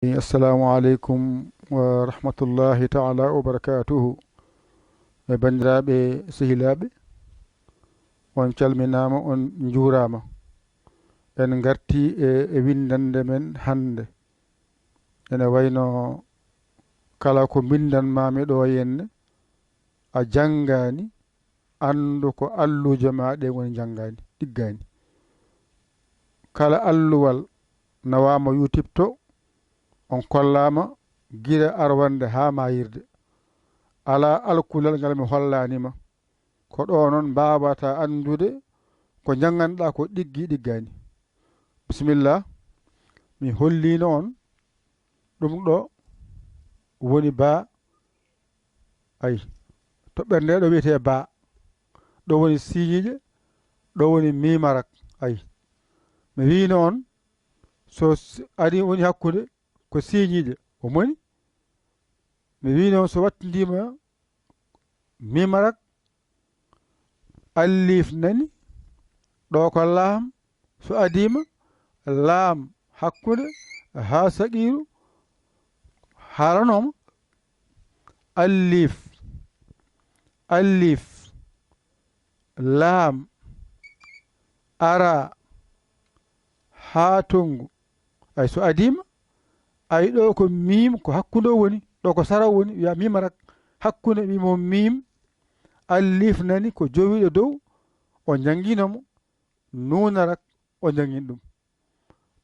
Assalamu alaikum wa rahmatullahi ta'ala wa barakatuhu. E bandiraɓe sehilaɓe, on calminama, on juurama. En garti e windande men hande. Ene wayno kala ko bindanmami ɗo henne a janngani, andu ko alluje ma ɗe woni janngani ɗiggani. Kala alluwal nawama YouTube to on kollama gila arwande ha mayirde. Ala alkulal ngal mi hollanima ko ɗo noon mbawata andude ko janganɗa ko ɗiggani. Bisimillah, mi hollino on ɗum ɗo woni ba ay toɓɓere nde ɗo wiyete ba, ɗo woni siñiƴe, ɗo woni mimarak. Ay mi wino on so ari woni hakkude ko siñiƴe o moni. Mi wino on so wattidima mimarak allif nani ɗo ko laam, so adima laam hakkude ha saqiru haranoma allif laam ara ha tongu. Ay so adima ay ɗo ko mim ko hakkude woni, ɗo ko saraw woni wiya mimarak hakkude wimo mim. Allif nani ko jowiɗo dow o janginomo, nunarak o jangin ɗum.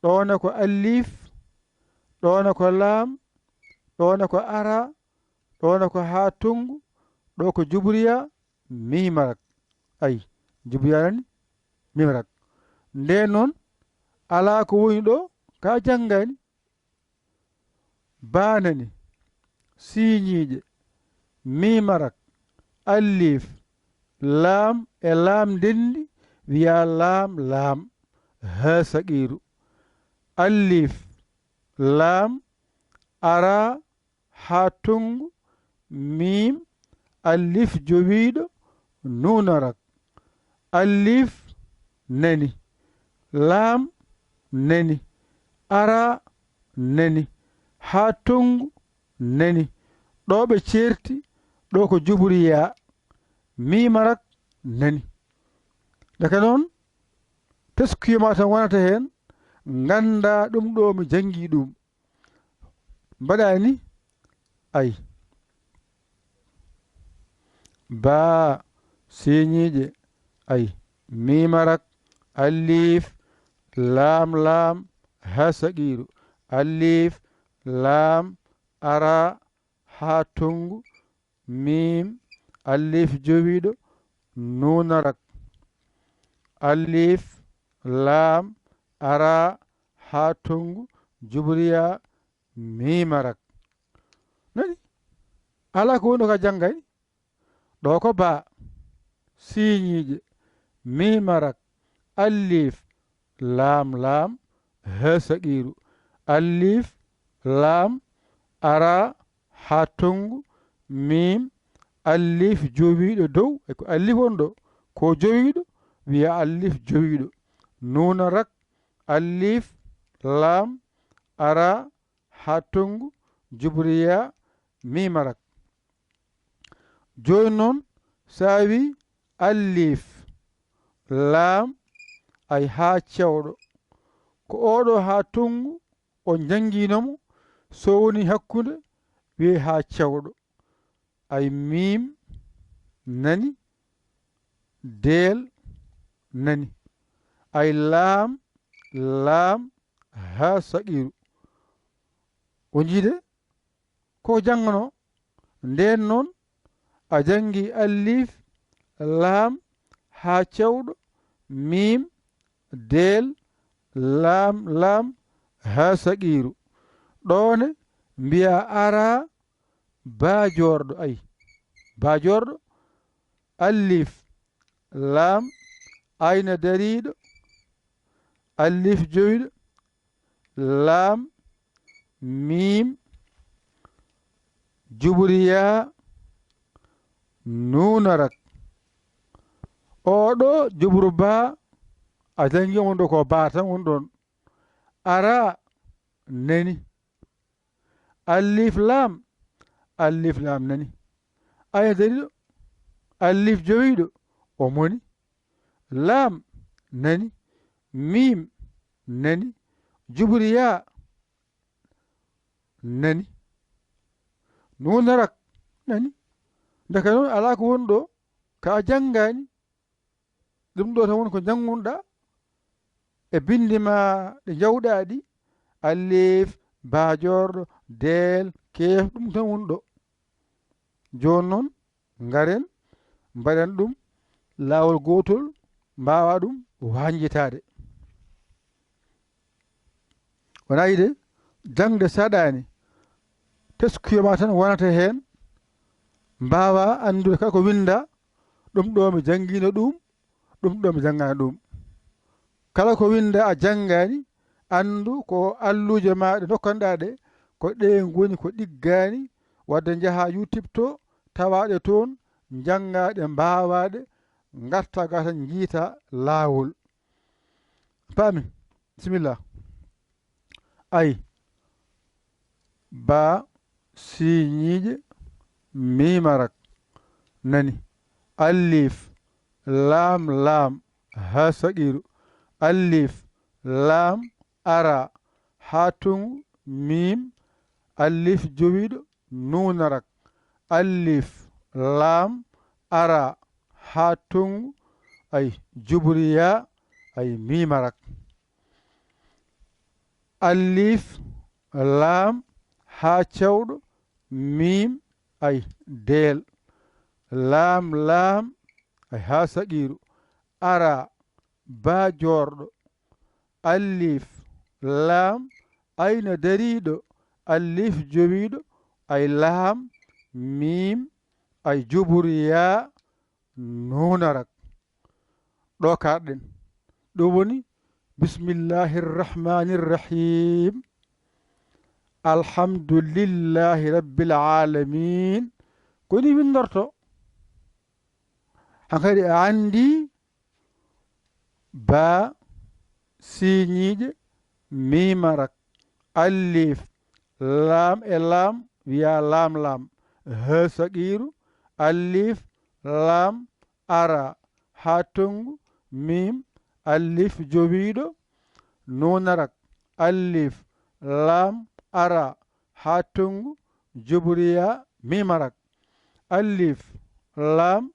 ɗone ko allif, ɗone ko laam, ɗone ko ara, ɗone ko ha tongu, ɗo ko jubriya mimarak. ay jubriya nani mimarak. Nde noon ala ko woni ɗo ka janngani. Banani siñiƴe mimarak allif laam e laam ndendi wiya laam ha saqiru. Allif laam ara ha tongu mim allif jowiɗo nunarak. Allif nani laam nani ara nani ha tongu nani, ɗo ɓe certi ɗo ko jubriya mimarak nani. Daga noon teskuyoma tan wonata hen, ganda ɗum ɗo mi jangi ɗum. Mbaɗani ay ba siñiƴe ay mimarak allif laam ha saqiru allif laam ara ha tongu mim allif jowiɗo nunarak. Allif laam ara ha tongu jubriya mimarak. Nani ala ko woni ka janggay ɗo ko ba siñiƴe mimarak allif laam ha saqiru allif laam ara ha tongu mim allif jowiɗo dow ko allif on ɗo ko jowiɗo wiya allif jowiɗo nunarak allif laam ara ha tongu jubriya mimarak. Joni noon sa wi allif laam ay ha cewɗo ko oɗo ha tongu o janginomo, so woni hakkude wiye ha cewɗo. Ay mim nani del nani ay laam ha saqiru. O jiide ko jangano. Nden noon a jangi allif laam ha cewɗo mim del laam ha saqiru. ɗone mbiya ara ba jorɗo. ay ba jorɗo allif laam ayna dariɗo allif jowiɗo laam mim jubriya nunarak. oɗo jubru ba a jangi on ɗo ko ba tan woni ɗon. Ara nani alif lam alif lam nani aya dariɗo alif jowiɗo o moni lam nani mim nani jubriya nani nunarak nani ndaka noon ala ko woni ɗo ka a janngani ɗum ɗo tan woni ko janngunɗa e bindi ma ɗe jawɗa ɗi alif bajorɗo del kef ɗum tan woni ɗo joni noon ngaren mbaɗen ɗum laawol gotol mbawa ɗum wanjitade wona yide jangde saɗani teskuyoma tan wonata hen mbawa andude kala ko winda ɗum ɗo mi jangino ɗum ɗum ɗo mi jangani ɗum kala ko winda a jangani andu ko alluje ma ɗe dokkanɗa ɗe ko ɗe goni ko ɗiggani wadde jaaha YouTube to tawaɗe toon jangaɗe mbawaɗe garta ga tan jiita laawol paami bisimillah ay ba siñiije mimarak nani alif lam lam ha saqiru alif lam ara ha tungu mim alif jowiɗo nunarak alif lam ara ha tungu ay jubriya ay mimarak alif lam ha cewɗo mim ay del lam lam ay ha saqiru ara ba jorɗo alif lam ayna dariɗo alif jowiɗo ay lam mim ay jubriya nunarak ɗo kaɗɗen ɗum woni bismillahi rrahmani rrahim alhamdulillahi rabbil alamin koni windorto hankadi a andi ba siñiije mimarak alif lam e lam wiya lam lam ha saqiru alif lam ara ha tongu mim alif jowiɗo nunarak alif lam ara ha tongu jubriya mimarak alif lam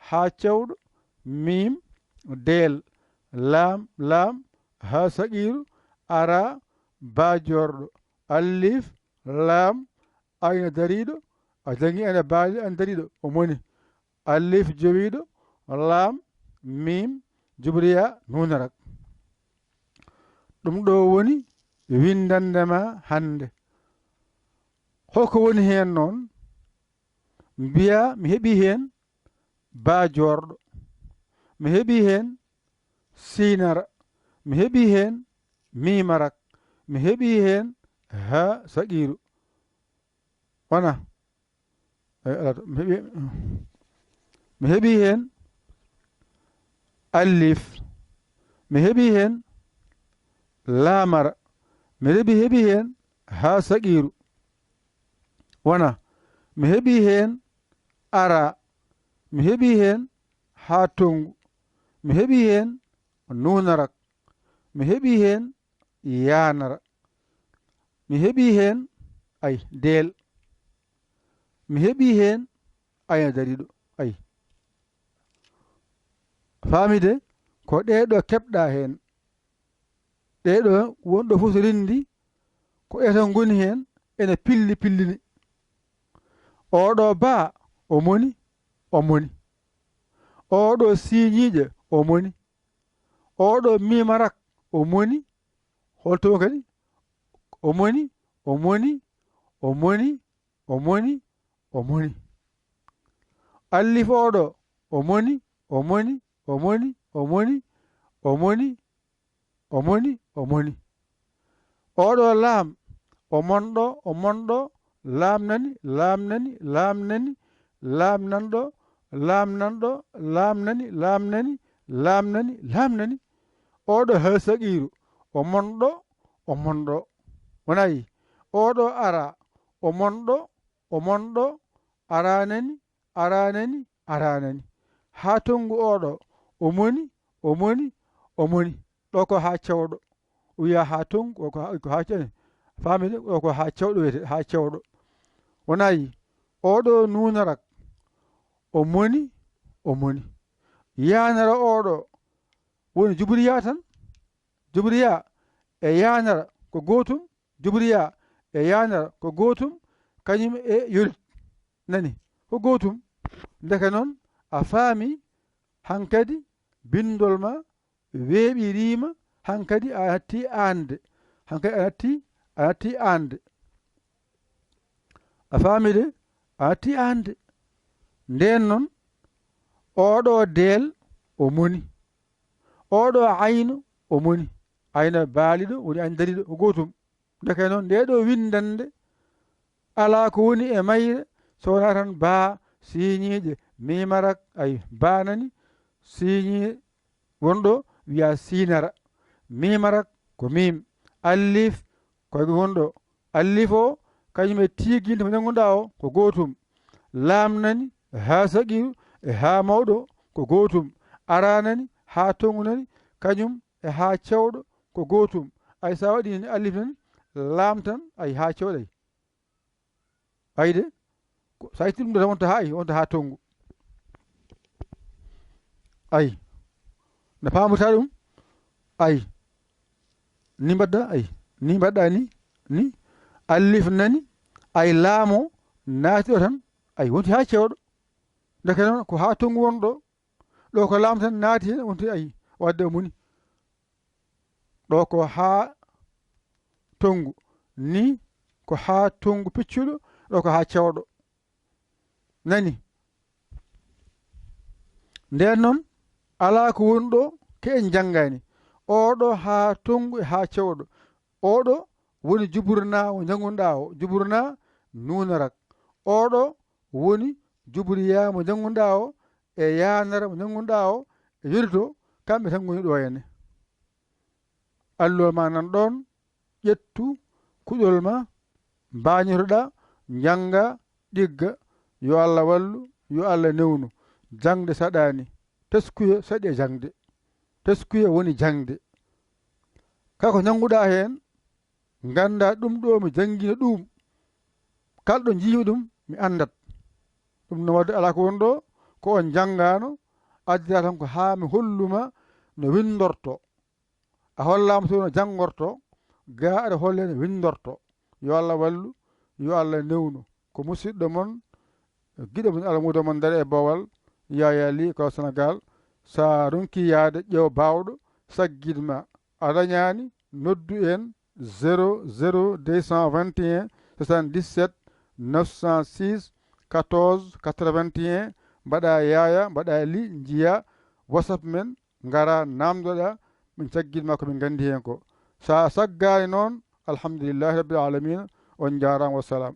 ha cewɗo mim del lam lam ha saqiru ara ba jorɗo alif lam ayna dariɗo a jangi ene baali an dariɗo o moni alif jowiɗo lam mim jubriya nunarak ɗum ɗo woni windandema hande holko woni hen noon mbiya mi heɓi hen ba jorɗo mi heɓi hen sinara mi heɓi hen mimarak mi heɓi hen ha saqiru wona mi heɓi hen alif mi heɓi hen lamara mi heɓi hen ha saqiru wona mi heɓi hen ara mi heɓi hen ha tongu mi heɓi hen nunarak mi heɓi hen yanara mi heɓi hen ay del mi heɓi hen ayna dariɗo ay famide ko ɗeɗo keɓɗa hen ɗeɗo wonɗo fof so rendi ko etan goni hen ene pilli pillini oɗo ba o moni oɗo siñiije o moni oɗo mimarak o moni holto kadi o moni allif oɗo o moni oɗo lam o monɗo lam nani oɗo ha saqiru o monɗo wonayi oɗo ara o monɗo o monɗo aranani aranani aranani ha tongu oɗo o moni o moni o moni ɗo ko ha cewɗo o wiya ha tongu ko ha cene famide ɗo ko ha cewɗo wiyete ha cewɗo wonayi oɗo nunarak o moni o moni yanara oɗo woni jubriya tan jubriya e yanara ko gotum jubriya e yanara ko gotum kañum e yorit nani ko gotum ndeke noon a faami hankadi bindol ma weeɓirima hankadi a natti ande hankadi a natti ande a faami de a natti ande nden noon oɗo deel o moni oɗo ayno o moni ayna baaliɗo woni ayna dariɗo ko gotum ndeke noon nde ɗo windande ala ko woni e mayre so wona tan baa siñiiɗe mimarak ay banani siñi wonɗo wiya sinara mimarak ko mim allif koye wonɗo allif o kañum e tiginde mo jannguɗa o ko gotum lamnani ha saqiru e ha mawɗo ko gotum aranani ha tongunani kañum e ha cewɗo ko gotum ay sa waɗi ni allif nani lamtan ay ha cewɗay ayde sa itti ɗum ɗo tan wonta ha tongu ay no pamuta ɗum ay ni mbaɗɗa ay ni mbaɗɗa ni allif nani ay laamo naati ɗo tan ay wonti ha cewɗo ndeke noon ko ha tongu wonɗo ɗo ko laam tan naati hen wonti ay wadde o moni ɗo ko ha tongu ni ko ha tongu piccuɗo ɗo ko ha cewɗo nani nden noon ala ko woni ɗo ke en janngani oɗo ha tongu e ha cewɗo oɗo woni juburna mo janngunɗa o juburna nunarak oɗo woni jubriya mo janngunɗa o e yanara mo janngunɗa o e yorito kamɓe tan goni ɗo henne allol ma nan ɗon ƴettu kuɗol ma mbañotoɗa janga ɗigga yo Allah wallu yo Allah newnu jangde saɗani teskuya saɗi e jangde teskuya woni jangde kako jannguɗa hen ganda ɗum ɗo mi janngina ɗum kalɗo jiimi ɗum mi andat ɗum no wadde ala ko woni ɗo ko on janngano addita tan ko ha mi holluma no windorto a hollama to no janngorto ga aɗa holle no windorto yo Allah wallu yo Allah newnu ko musidɗo mon giɗo mon alamudo mon dare e bowal yaya li ko Sénégal sa ronki yaade ƴeew bawɗo saggidma a dañani noddu en 00 221 77 906 14 81 mbaɗa yaya mbaɗa li jiya whatsapp men ngara namdoɗa min caggidma komin gandi hen ko sa saggani noon alhamdulillahi rabbil alamina on jarama wassalam